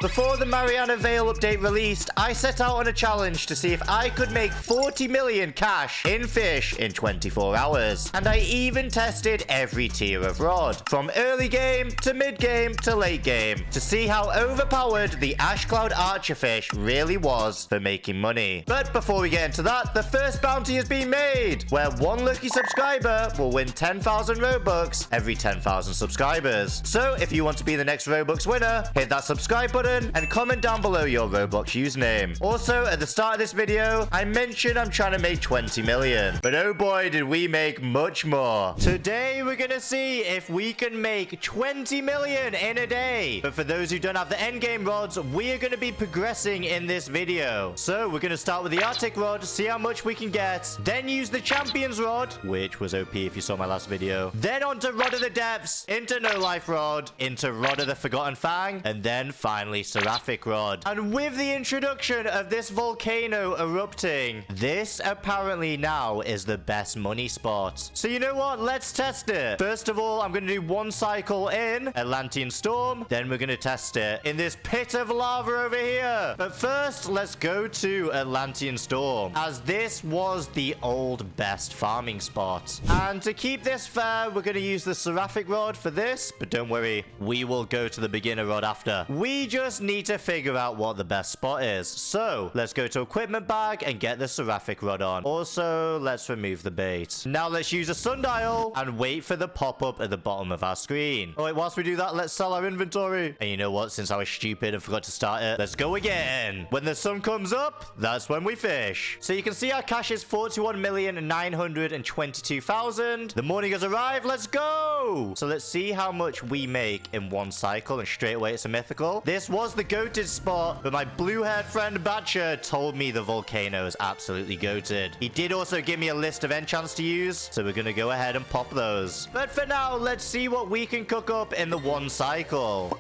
Before the Mariana Veil update released, I set out on a challenge to see if I could make 40 million cash in Fish in 24 hours. And I even tested every tier of rod, from early game to mid game to late game, to see how overpowered the Ash Cloud Archer Fish really was for making money. But before we get into that, the first bounty has been made, where one lucky subscriber will win 10,000 Robux every 10,000 subscribers. So if you want to be the next Robux winner, hit that subscribe button and comment down below your Roblox username. Also, at the start of this video, I mentioned I'm trying to make 20 million. But oh boy, did we make much more. Today, we're gonna see if we can make 20 million in a day. But for those who don't have the endgame rods, we are gonna be progressing in this video. So we're gonna start with the Arctic rod, see how much we can get, then use the Champions rod, which was OP if you saw my last video, then onto Rod of the Depths, into No Life rod, into Rod of the Forgotten Fang, and then finally Seraphic Rod. And with the introduction of this volcano erupting, this apparently now is the best money spot. So you know what? Let's test it. First of all, I'm going to do one cycle in Atlantean Storm. Then we're going to test it in this pit of lava over here. But first, let's go to Atlantean Storm, as this was the old best farming spot. And to keep this fair, we're going to use the Seraphic Rod for this. But don't worry, we will go to the beginner rod after. We just need to figure out what the best spot is. So let's go to equipment bag and get the Seraphic Rod on. Also, let's remove the bait. Now let's use a sundial and wait for the pop-up at the bottom of our screen. Oh wait, whilst we do that, let's sell our inventory. And you know what? Since I was stupid and forgot to start it, let's go again. When the sun comes up, that's when we fish. So you can see our cash is 41,922,000. The morning has arrived. Let's go. So let's see how much we make in one cycle, and straight away it's a mythical. This was the goated spot, but my blue-haired friend Batcher told me the volcano is absolutely goated. He did also give me a list of enchants to use, so we're gonna go ahead and pop those. But for now, let's see what we can cook up in the one cycle.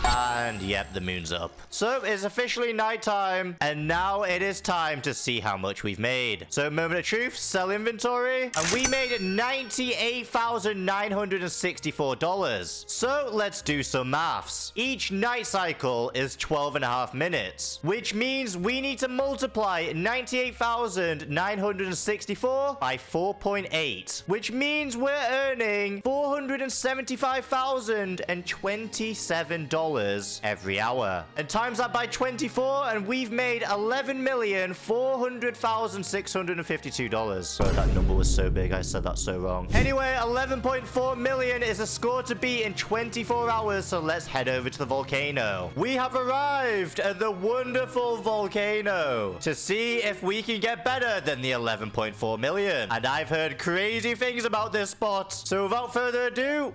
And yep, the moon's up. So it's officially nighttime, and now it is time to see how much we've made. So moment of truth, sell inventory, and we made $98,964. So let's do some maths. Each night cycle is 12.5 minutes, which means we need to multiply 98,964 by 4.8, which means we're earning $475,027 every hour. And times that by 24, and we've made $11,400,652. Sorry, that number was so big, I said that so wrong. Anyway, 11.4 million is a score to beat in 24 hours, so let's head over to the volcano. We have arrived at the wonderful volcano to see if we can get better than the 11.4 million. And I've heard crazy things about this spot. So without further ado,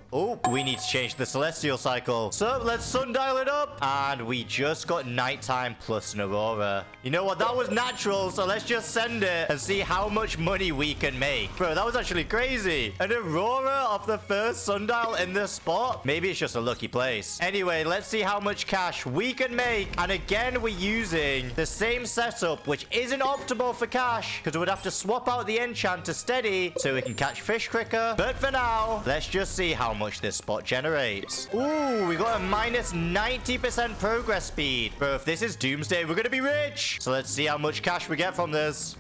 we need to change the celestial cycle. So let's sundial it up, and we just got nighttime plus an aurora. You know what? That was natural, so let's just send it and see how much money we can make. Bro, that was actually crazy. An aurora off the first sundial in this spot? Maybe it's just a lucky place. Anyway, let's see how much cash we can make. And again, we're using the same setup, which isn't optimal for cash, because we would have to swap out the enchant to steady so we can catch fish quicker. But for now, let's just see how much this spot generates. Ooh, we got a minus 90% progress speed. Bro, if this is doomsday, we're gonna be rich. So let's see how much cash we get from this.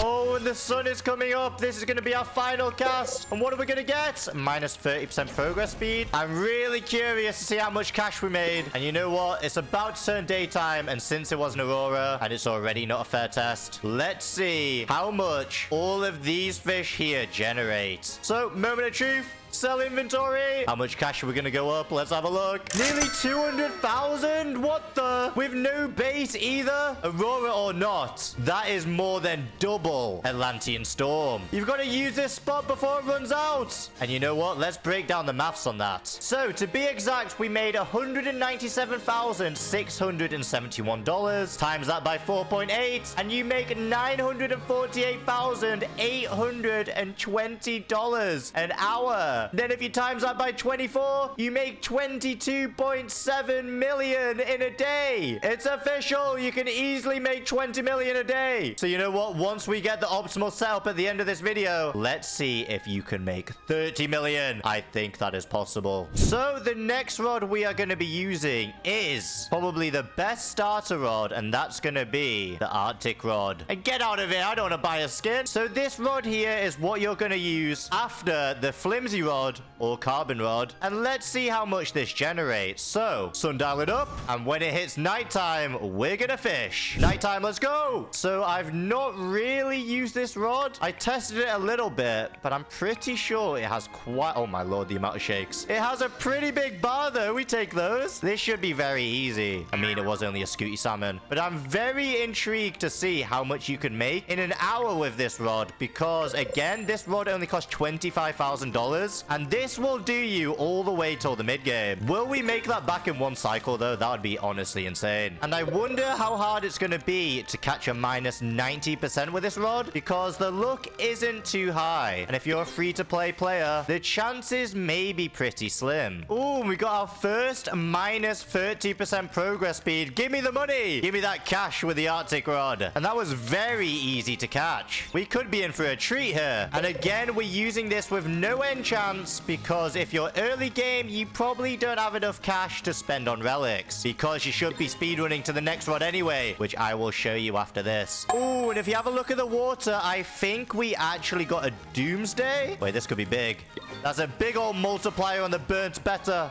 Oh, and the sun is coming up. This is going to be our final cast. And what are we going to get? Minus 30% progress speed. I'm really curious to see how much cash we made. And you know what? It's about to turn daytime. And since it was an aurora and it's already not a fair test, let's see how much all of these fish here generate. So, moment of truth. Sell inventory. How much cash are we gonna go up? Let's have a look. Nearly 200,000. What the? With no bait either. Aurora or not, that is more than double Atlantean Storm. You've got to use this spot before it runs out. And you know what? Let's break down the maths on that. So to be exact, we made $197,671. Times that by 4.8, and you make $948,820 an hour. here. Then if you times that by 24, you make 22.7 million in a day. It's official. You can easily make 20 million a day. So you know what? Once we get the optimal setup at the end of this video, let's see if you can make 30 million. I think that is possible. So the next rod we are going to be using is probably the best starter rod, and that's going to be the Arctic rod. And get out of here. I don't want to buy a skin. So this rod here is what you're going to use after the flimsy rod or carbon rod. And let's see how much this generates. So sundial it up, and when it hits nighttime, we're going to fish. Nighttime, let's go. So I've not really used this rod. I tested it a little bit, but I'm pretty sure it has quite... Oh my lord, the amount of shakes. It has a pretty big bar though. We take those. This should be very easy. I mean, it was only a scooty salmon, but I'm very intrigued to see how much you can make in an hour with this rod, because again, this rod only costs $25,000, and this will do you all the way till the mid game. Will we make that back in one cycle though? That would be honestly insane. And I wonder how hard it's going to be to catch a minus 90% with this rod, because the luck isn't too high, and if you're a free-to-play player, the chances may be pretty slim. Ooh, we got our first minus 30% progress speed. Give me the money. Give me that cash with the Arctic rod. And that was very easy to catch. We could be in for a treat here. And again, we're using this with no enchants, because if you're early game, you probably don't have enough cash to spend on relics, because you should be speedrunning to the next rod anyway, which I will show you after this. Ooh, and if you have a look at the water, I think we actually got a doomsday. Wait, this could be big. That's a big old multiplier on the burnt better.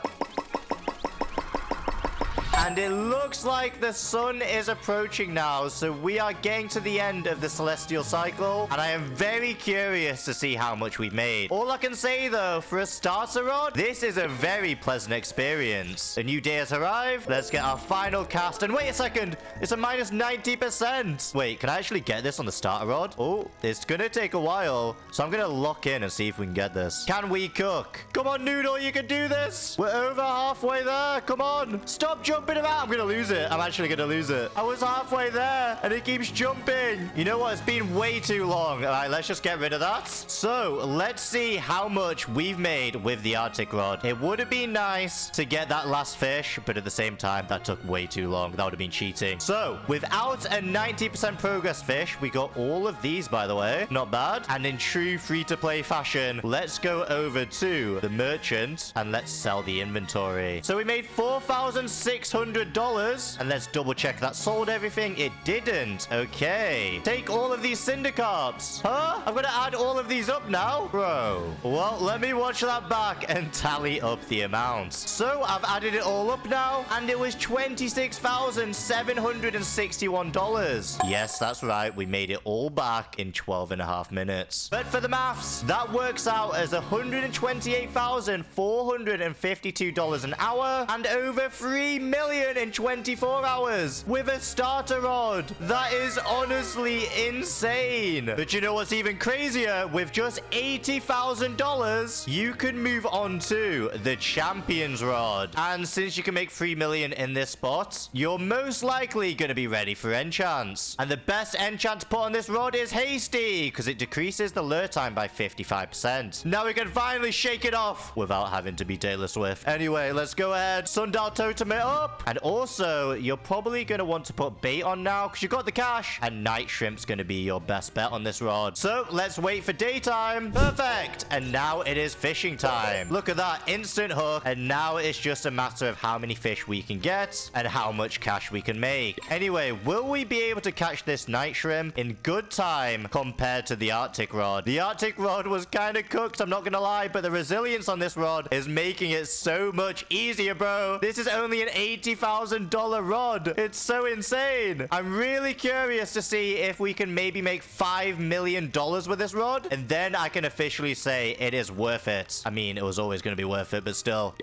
And it looks like the sun is approaching now, so we are getting to the end of the celestial cycle, and I am very curious to see how much we've made. All I can say though, for a starter rod, this is a very pleasant experience. A new day has arrived. Let's get our final cast, and wait a second, it's a minus 90%. Wait, can I actually get this on the starter rod? Oh, it's gonna take a while, so I'm gonna lock in and see if we can get this. Can we cook? Come on, Noodle, you can do this. We're over halfway there. Come on, stop jumping about. I'm gonna lose it. I'm actually gonna lose it. I was halfway there and it keeps jumping. You know what? It's been way too long. All right, let's just get rid of that. So let's see how much we've made with the Arctic rod. It would have been nice to get that last fish, but at the same time, that took way too long. That would have been cheating. So without a 90% progress fish, we got all of these, by the way. Not bad. And in true free-to-play fashion, let's go over to the merchant and let's sell the inventory. So we made $4,600, and let's double check that sold everything. It didn't. Okay, take all of these cinder carps. Huh? I'm gonna add all of these up now, bro. Well, let me watch that back and tally up the amounts. So I've added it all up now, and it was $26,761. Yes, that's right, we made it all back in 12.5 minutes. But for the maths, that works out as $128,452 an hour, and over 3 million in 24 hours with a starter rod. That is honestly insane. But you know what's even crazier? With just $80,000, you can move on to the champion's rod. And since you can make 3 million in this spot, you're most likely going to be ready for enchants. And the best enchant to put on this rod is hasty, because it decreases the lure time by 55%. Now we can finally shake it off without having to be Taylor Swift. Anyway, let's go ahead. Sundial totem it up. And also, you're probably going to want to put bait on now because you've got the cash. And night shrimp's going to be your best bet on this rod. So let's wait for daytime. Perfect. And now it is fishing time. Look at that. Instant hook. And now it's just a matter of how many fish we can get and how much cash we can make. Anyway, will we be able to catch this night shrimp in good time compared to the Arctic rod? The Arctic rod was kind of cooked, I'm not going to lie, but the resilience on this rod is making it so much easier, bro. This is only an $80,000 rod. It's so insane. I'm really curious to see if we can maybe make $5 million with this rod, and then I can officially say it is worth it. I mean, it was always going to be worth it, but still.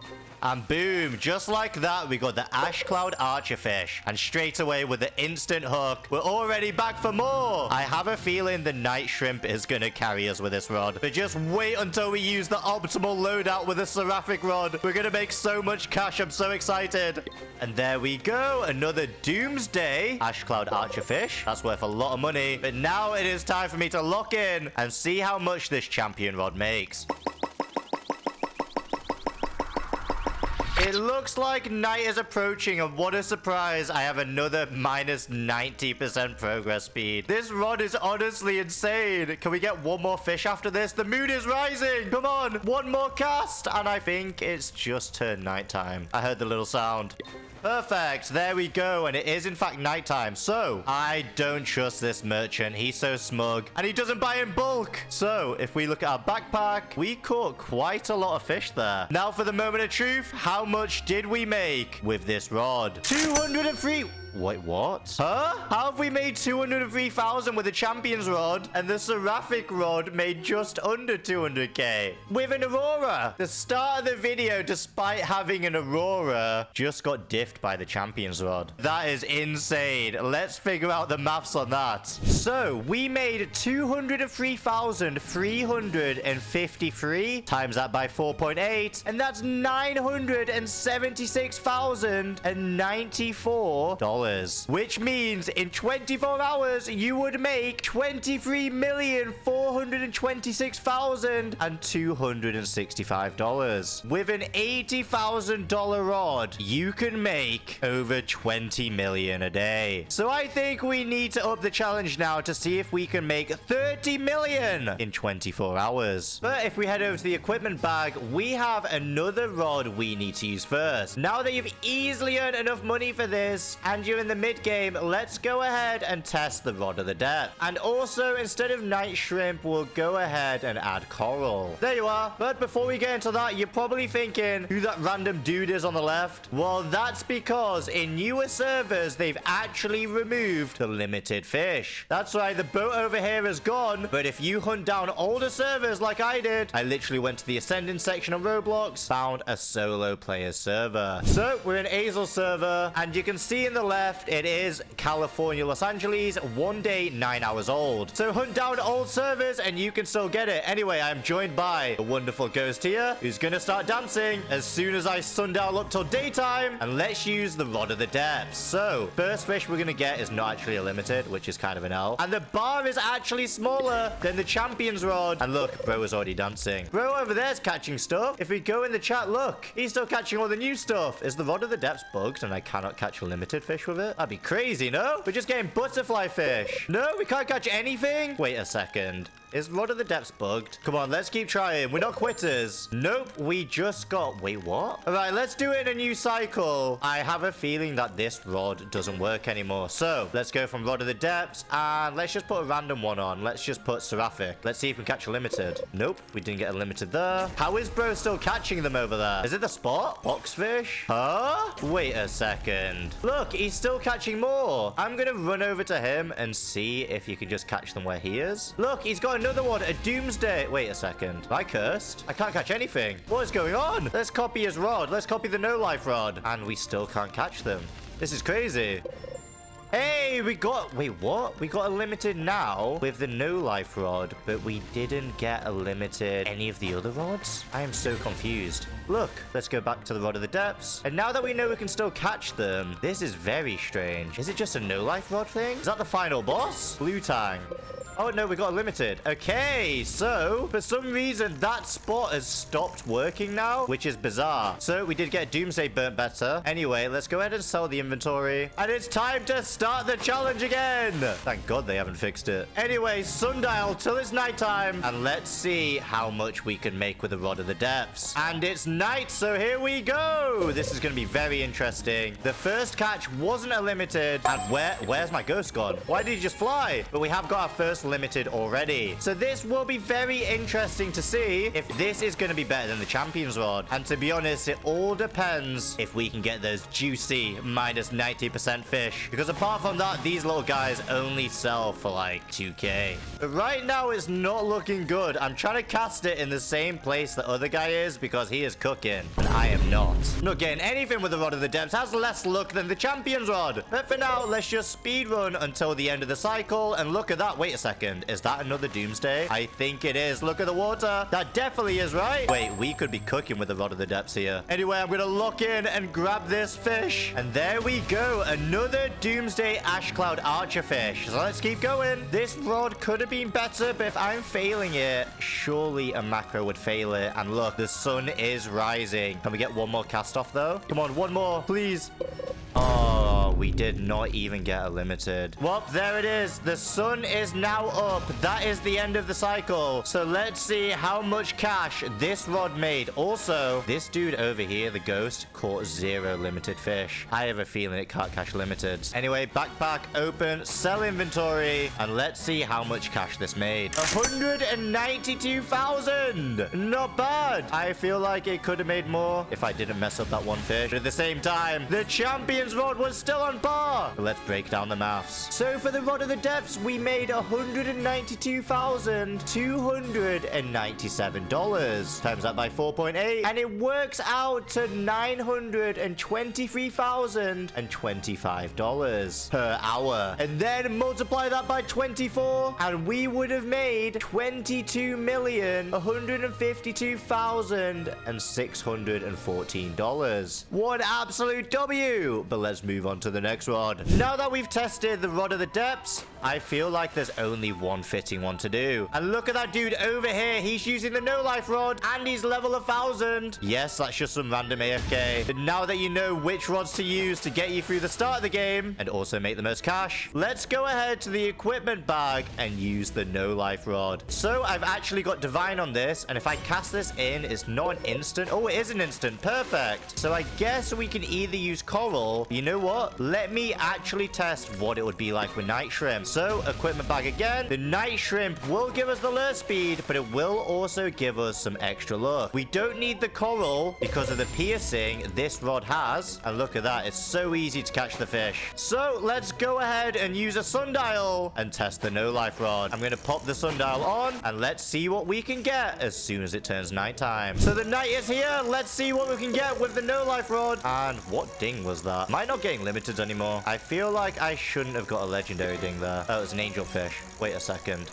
And boom, just like that, we got the Ash Cloud Archerfish. And straight away with the instant hook, we're already back for more. I have a feeling the night shrimp is going to carry us with this rod. But just wait until we use the optimal loadout with the Seraphic Rod. We're going to make so much cash. I'm so excited. And there we go. Another Doomsday Ash Cloud Archerfish. That's worth a lot of money. But now it is time for me to lock in and see how much this champion rod makes. It looks like night is approaching, and what a surprise. I have another minus 90% progress speed. This rod is honestly insane. Can we get one more fish after this? The moon is rising. Come on. One more cast. And I think it's just turned nighttime. I heard the little sound. Perfect. There we go. And it is, in fact, nighttime. So, I don't trust this merchant. He's so smug. And he doesn't buy in bulk. So, if we look at our backpack, we caught quite a lot of fish there. Now, for the moment of truth, how much did we make with this rod? 203... Wait, what? Huh? How have we made 203,000 with a champion's rod and the Seraphic Rod made just under 200k? With an Aurora. The start of the video, despite having an Aurora, just got diffed by the champion's rod. That is insane. Let's figure out the maths on that. So, we made 203,353 times that by 4.8, and that's $976,094. Which means in 24 hours, you would make $23,426,265. With an $80,000 rod, you can make over 20 million a day. So I think we need to up the challenge now to see if we can make 30 million in 24 hours. But if we head over to the equipment bag, we have another rod we need to use first. Now that you've easily earned enough money for this, and you're in the mid game, let's go ahead and test the rod of the depth. And also, instead of night shrimp, we'll go ahead and add coral. There you are. But before we get into that, you're probably thinking who that random dude is on the left. Well, that's because in newer servers, they've actually removed the limited fish. That's right, the boat over here is gone. But if you hunt down older servers like I did, I literally went to the Ascending section on Roblox, found a solo player server. So we're in Azel server, and you can see in the left, it is California, Los Angeles, 1 day, 9 hours old. So hunt down old servers and you can still get it. Anyway, I'm joined by a wonderful ghost here who's gonna start dancing as soon as I sundial up till daytime. And let's use the rod of the depths. So first fish we're gonna get is not actually a limited, which is kind of an L. And the bar is actually smaller than the champion's rod. And look, bro is already dancing. Bro over there's catching stuff. If we go in the chat, look, he's still catching all the new stuff. Is the rod of the depths bugged and I cannot catch a limited fish with it? That'd be crazy, no? We're just getting butterfly fish. No, we can't catch anything? Wait a second. Is Rod of the Depths bugged? Come on, let's keep trying. We're not quitters. Nope, we just got... Wait, what? All right, let's do it in a new cycle. I have a feeling that this rod doesn't work anymore. So, let's go from Rod of the Depths, and let's just put a random one on. Let's just put Seraphic. Let's see if we can catch a limited. Nope, we didn't get a limited there. How is bro still catching them over there? Is it the spot? Boxfish? Huh? Wait a second. Look, he's still catching more. I'm gonna run over to him and see if you can just catch them where he is. Look, he's got another one, a doomsday. Wait a second. Am I cursed? I can't catch anything. What is going on? Let's copy his rod. Let's copy the no life rod. And we still can't catch them. This is crazy. Hey, we got... Wait, what? We got a limited now with the no life rod, but we didn't get a limited any of the other rods? I am so confused. Look, let's go back to the Rod of the Depths. And now that we know we can still catch them, this is very strange. Is it just a no life rod thing? Is that the final boss? Blue Tang. Oh, no, we got a limited. Okay, so for some reason, that spot has stopped working now, which is bizarre. So we did get Doomsday burnt better. Anyway, let's go ahead and sell the inventory. And it's time to start the challenge again. Thank God they haven't fixed it. Anyway, sundial till it's nighttime. And let's see how much we can make with the Rod of the Depths. And it's night, so here we go. This is going to be very interesting. The first catch wasn't a limited. And where's my ghost gone? Why did he just fly? But we have got our first limited already. So this will be very interesting to see if this is going to be better than the champion's rod. And to be honest, it all depends if we can get those juicy minus 90% fish. Because apart from that, these little guys only sell for like 2k. But right now, it's not looking good. I'm trying to cast it in the same place the other guy is because he is cooking. And I am not. I'm not getting anything with the Rod of the Depths. Has less luck than the champion's rod. But for now, let's just speed run until the end of the cycle. And look at that. Wait a second. second. Is that another doomsday? I think it is. Look at the water. That definitely is, right? Wait, we could be cooking with the rod of the depths here. Anyway, I'm going to lock in and grab this fish. And there we go. Another doomsday ash cloud archer fish. So let's keep going. This rod could have been better, but if I'm failing it, surely a macro would fail it. And look, the sun is rising. Can we get one more cast off, though? Come on, one more, please. Oh, we did not even get a limited. Well, there it is. The sun is now up. That is the end of the cycle. So let's see how much cash this rod made. Also, this dude over here, the ghost, caught 0 limited fish. I have a feeling it can't catch limiteds. Anyway, backpack open, sell inventory, and let's see how much cash this made. 192,000. Not bad. I feel like it could have made more if I didn't mess up that one fish. But at the same time, the champion's rod was still on par. Let's break down the maths. So for the rod of the depths, we made $192,297. Times that by 4.8, and it works out to $923,025 per hour. And then multiply that by 24, and we would have made $22,152,614. What absolute W! But let's move on to the next rod. Now that we've tested the rod of the depths, I feel like there's only one fitting one to do. And look at that dude over here. He's using the no life rod, and he's level 1,000. Yes, that's just some random AFK. But now that you know which rods to use to get you through the start of the game and also make the most cash, let's go ahead to the equipment bag and use the no life rod. So I've actually got divine on this, and if I cast this in, it's not an instant. Oh, it is an instant. Perfect. So I guess we can either use coral. You know what? Let me actually test what it would be like with night shrimp. So equipment bag again. The night shrimp will give us the lure speed, but it will also give us some extra luck. We don't need the coral because of the piercing this rod has. And look at that. It's so easy to catch the fish. So let's go ahead and use a sundial and test the no life rod. I'm going to pop the sundial on, and let's see what we can get as soon as it turns nighttime. So the night is here. Let's see what we can get with the no life rod. And what ding was that? Am I not getting limited anymore? I feel like I shouldn't have got a legendary ding there. Oh, it's an angel fish. Wait a second.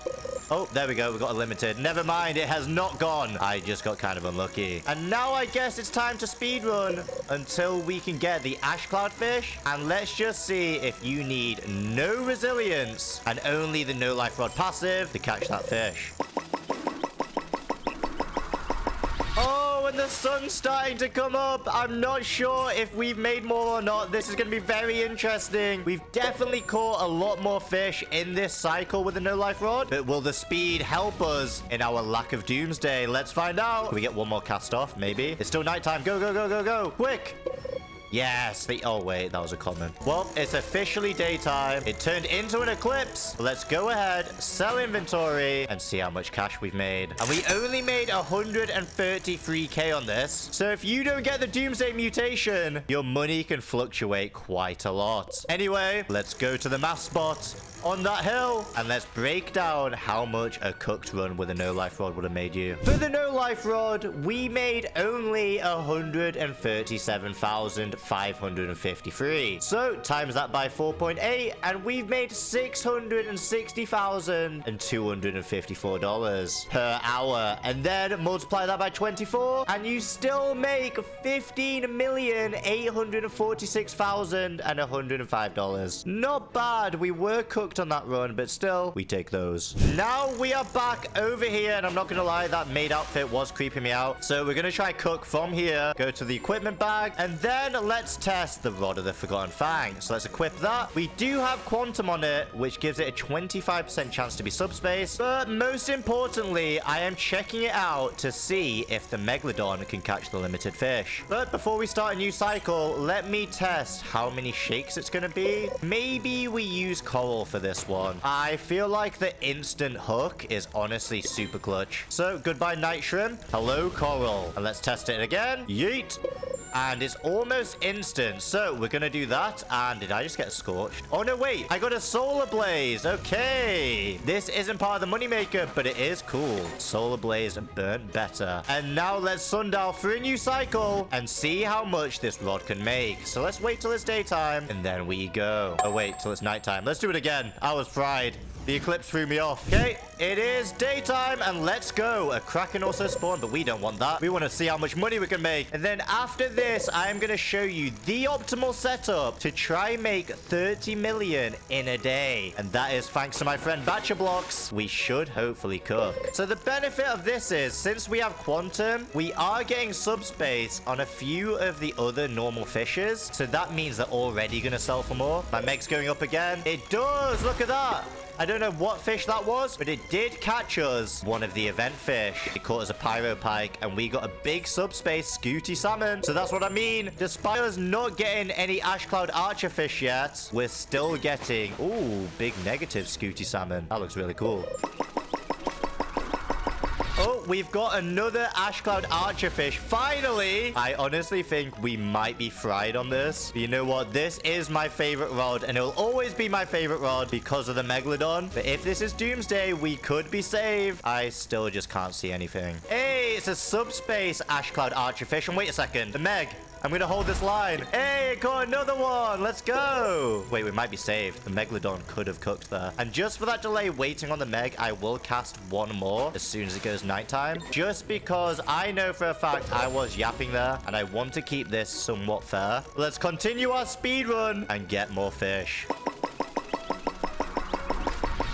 Oh, there we go. We got a limited. Never mind. It has not gone. I just got kind of unlucky. And now I guess it's time to speedrun until we can get the ash cloud fish. And let's just see if you need no resilience and only the no life rod passive to catch that fish. Oh, and the sun's starting to come up. I'm not sure if we've made more or not. This is going to be very interesting. We've definitely caught a lot more fish in this cycle with the no life rod. But will the speed help us in our lack of doomsday? Let's find out. Can we get one more cast off? Maybe. It's still nighttime. Go, go, go, go, go. Quick. Yes. Oh, wait. That was a common. Well, it's officially daytime. It turned into an eclipse. Let's go ahead, sell inventory, and see how much cash we've made. And we only made 133k on this. So if you don't get the doomsday mutation, your money can fluctuate quite a lot. Anyway, let's go to the math spot on that hill, and let's break down how much a cooked run with a no life rod would have made you. For the no life rod, we made only 137,553. So times that by 4.8, and we've made $660,254 per hour. And then multiply that by 24, and you still make $15,846,105. Not bad. We were cooked on that run, but still, we take those. Now we are back over here, and I'm not gonna lie, that maid outfit was creeping me out. So we're gonna try cook from here, go to the equipment bag, and then let's test the rod of the Forgotten Fang. So let's equip that. We do have quantum on it, which gives it a 25% chance to be subspace, but most importantly, I am checking it out to see if the Megalodon can catch the limited fish. But before we start a new cycle, let me test how many shakes it's gonna be. Maybe we use coral for this one. I feel like the instant hook is honestly super clutch. So goodbye night shrimp. Hello coral. And let's test it again. Yeet. And it's almost instant. So we're gonna do that. And did I just get scorched? Oh no, wait. I got a solar blaze. Okay. This isn't part of the moneymaker, but it is cool. Solar blaze burnt better. And now let's sundial for a new cycle and see how much this rod can make. So let's wait till it's daytime, and then we go. Oh wait, till it's nighttime. Let's do it again. I was fried. The eclipse threw me off. Okay, it is daytime, and let's go. A kraken also spawned, but we don't want that. We want to see how much money we can make. And then after this, I am going to show you the optimal setup to try and make 30 million in a day. And that is thanks to my friend BatcherBlox. We should hopefully cook. So the benefit of this is, since we have quantum, we are getting subspace on a few of the other normal fishes. So that means they're already going to sell for more. My meg's going up again. It does. Look at that. I don't know what fish that was, but it did catch us one of the event fish. It caught us a pyro pike, and we got a big subspace scooty salmon. So that's what I mean. Despite us not getting any ash cloud archer fish yet, we're still getting, ooh, big negative scooty salmon. That looks really cool. Oh, we've got another ash cloud archer fish. Finally! I honestly think we might be fried on this. But you know what? This is my favorite rod, and it will always be my favorite rod because of the megalodon. But if this is doomsday, we could be saved. I still just can't see anything. Hey, it's a subspace ash cloud archer fish. And wait a second. The meg. I'm going to hold this line. Hey, got another one. Let's go. Wait, we might be saved. The megalodon could have cooked there. And just for that delay waiting on the meg, I will cast one more as soon as it goes nighttime. Just because I know for a fact I was yapping there, and I want to keep this somewhat fair. Let's continue our speed run and get more fish.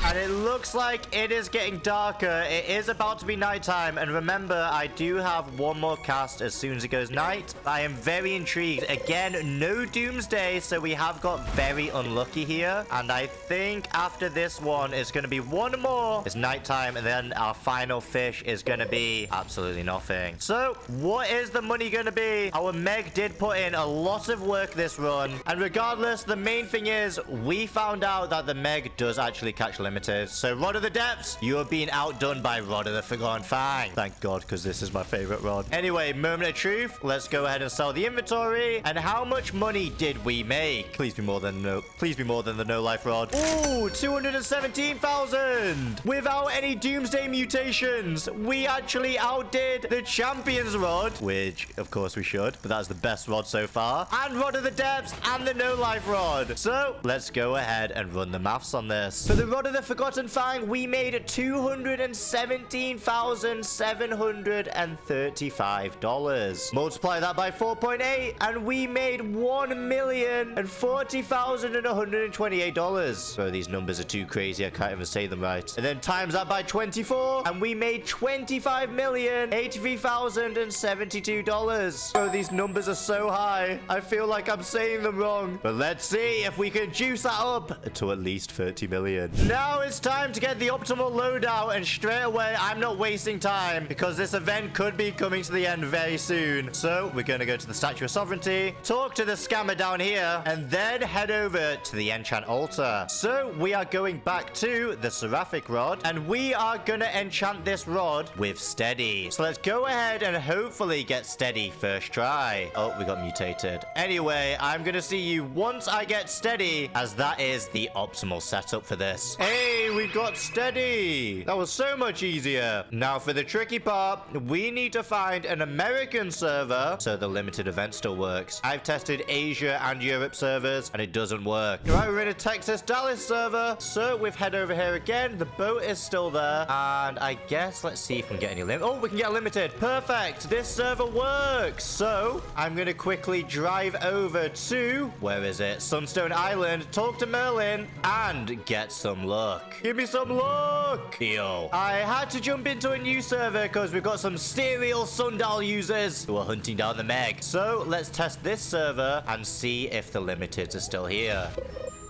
And it looks like it is getting darker. It is about to be nighttime. And remember, I do have one more cast as soon as it goes night. I am very intrigued. Again, no doomsday, so we have got very unlucky here. And I think after this one, it's going to be one more. It's nighttime, and then our final fish is going to be absolutely nothing. So, what is the money going to be? Our meg did put in a lot of work this run. And regardless, the main thing is we found out that the meg does actually catch limited. So, Rod of the Depths, you are being outdone by Rod of the Forgotten Fang. Thank God, because this is my favorite rod. Anyway, moment of truth. Let's go ahead and sell the inventory. And how much money did we make? Please be more than the no life rod. Ooh, 217,000 without any doomsday mutations. We actually outdid the champion's rod, which of course we should, but that's the best rod so far. And Rod of the Depths and the no life rod. So let's go ahead and run the maths on this. For the Rod of the Forgotten Fang, we made $217,735. Multiply that by 4.8, and we made $1,040,128. So these numbers are too crazy. I can't even say them right. And then times that by 24, and we made $25,083,072. So these numbers are so high. I feel like I'm saying them wrong. But let's see if we can juice that up to at least 30 million. Now it's time to get the optimal loadout, and straight away, I'm not wasting time because this event could be coming to the end very soon. So we're going to go to the Statue of Sovereignty, talk to the scammer down here, and then head over to the enchant altar. So we are going back to the Seraphic Rod, and we are going to enchant this rod with steady. So let's go ahead and hopefully get steady first try. Oh, we got mutated. Anyway, I'm going to see you once I get steady, as that is the optimal setup for this. Hey, we got steady. That was so much easier. Now for the tricky part, we need to find an American server so the limited event still works. I've tested Asia and Europe servers and it doesn't work. Right, we're in a Texas Dallas server. So we've head over here again. The boat is still there. And I guess let's see if we can get any limit. Oh, we can get limited. Perfect. This server works. So I'm going to quickly drive over to, where is it? Sunstone Island, talk to Merlin and get some luck. Give me some luck. Yo. I had to jump into a new server because we've got some serial sundial users who are hunting down the meg. So let's test this server and see if the limiteds are still here.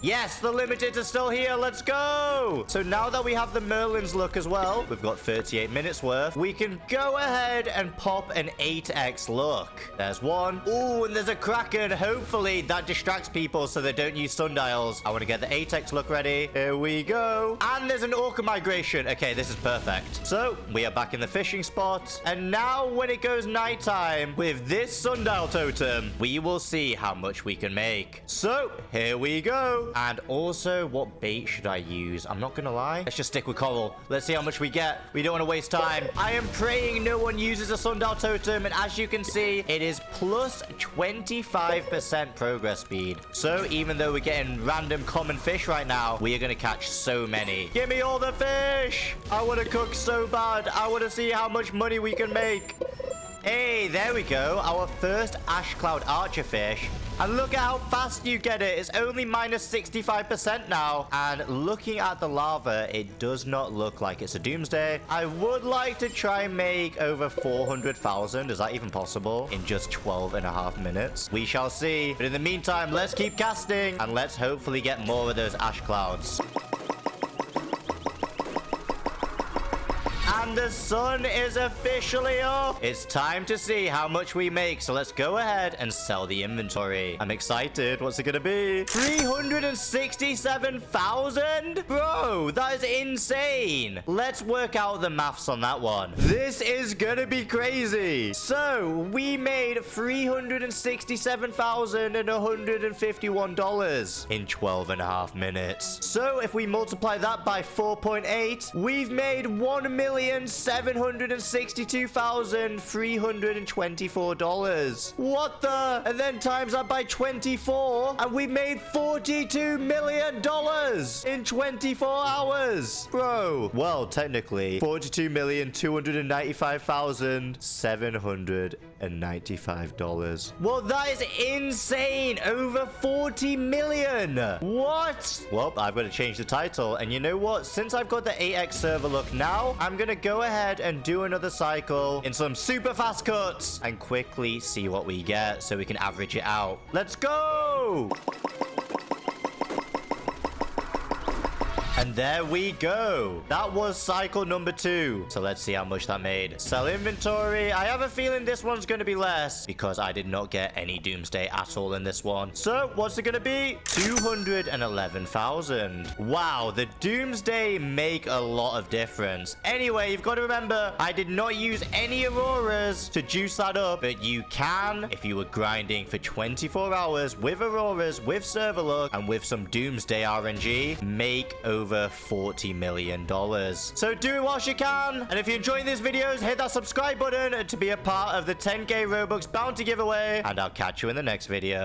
Yes, the limiteds are still here. Let's go. So now that we have the Merlin's luck as well, we've got 38 minutes worth. We can go ahead and pop an 8x luck. There's one. Ooh, and there's a Kraken. Hopefully that distracts people so they don't use sundials. I want to get the 8x luck ready. Here we go. And there's an orca migration. Okay, this is perfect. So we are back in the fishing spot. And now when it goes nighttime with this sundial totem, we will see how much we can make. So here we go. go. And also, what bait should I use? I'm not gonna lie. Let's just stick with coral. Let's see how much we get. We don't want to waste time. I am praying no one uses a sundial totem. And as you can see, it is plus 25% progress speed. So even though we're getting random common fish right now, we are gonna catch so many. Give me all the fish. I want to cook so bad. I want to see how much money we can make. Hey, there we go. Our first ash cloud archer fish. And look at how fast you get it. It's only minus 65% now. And looking at the lava, it does not look like it's a doomsday. I would like to try and make over 400,000. Is that even possible? In just 12.5 minutes. We shall see. But in the meantime, let's keep casting. And let's hopefully get more of those ash clouds. And the sun is officially up. It's time to see how much we make. So let's go ahead and sell the inventory. I'm excited. What's it gonna be? 367,000? Bro, that is insane. Let's work out the maths on that one. This is gonna be crazy. So we made $367,151 in 12.5 minutes. So if we multiply that by 4.8, we've made $1,762,324. What the? And then times that by 24, and we made $42 million in 24 hours. Bro. Well, technically, $42,295,795. Well, that is insane. Over 40 million. What? Well, I've got to change the title. And you know what? Since I've got the 8x server look now, I'm going to go ahead and do another cycle in some super fast cuts and quickly see what we get so we can average it out. Let's go! And there we go. That was cycle number 2. So let's see how much that made. Sell inventory. I have a feeling this one's going to be less because I did not get any doomsday at all in this one. So what's it going to be? 211,000. Wow, the doomsday make a lot of difference. Anyway, you've got to remember, I did not use any auroras to juice that up, but you can if you were grinding for 24 hours with auroras, with server luck, and with some doomsday RNG, make over $40 million. So do it whilst you can. And if you're enjoying these videos, hit that subscribe button to be a part of the 10k Robux bounty giveaway. And I'll catch you in the next video.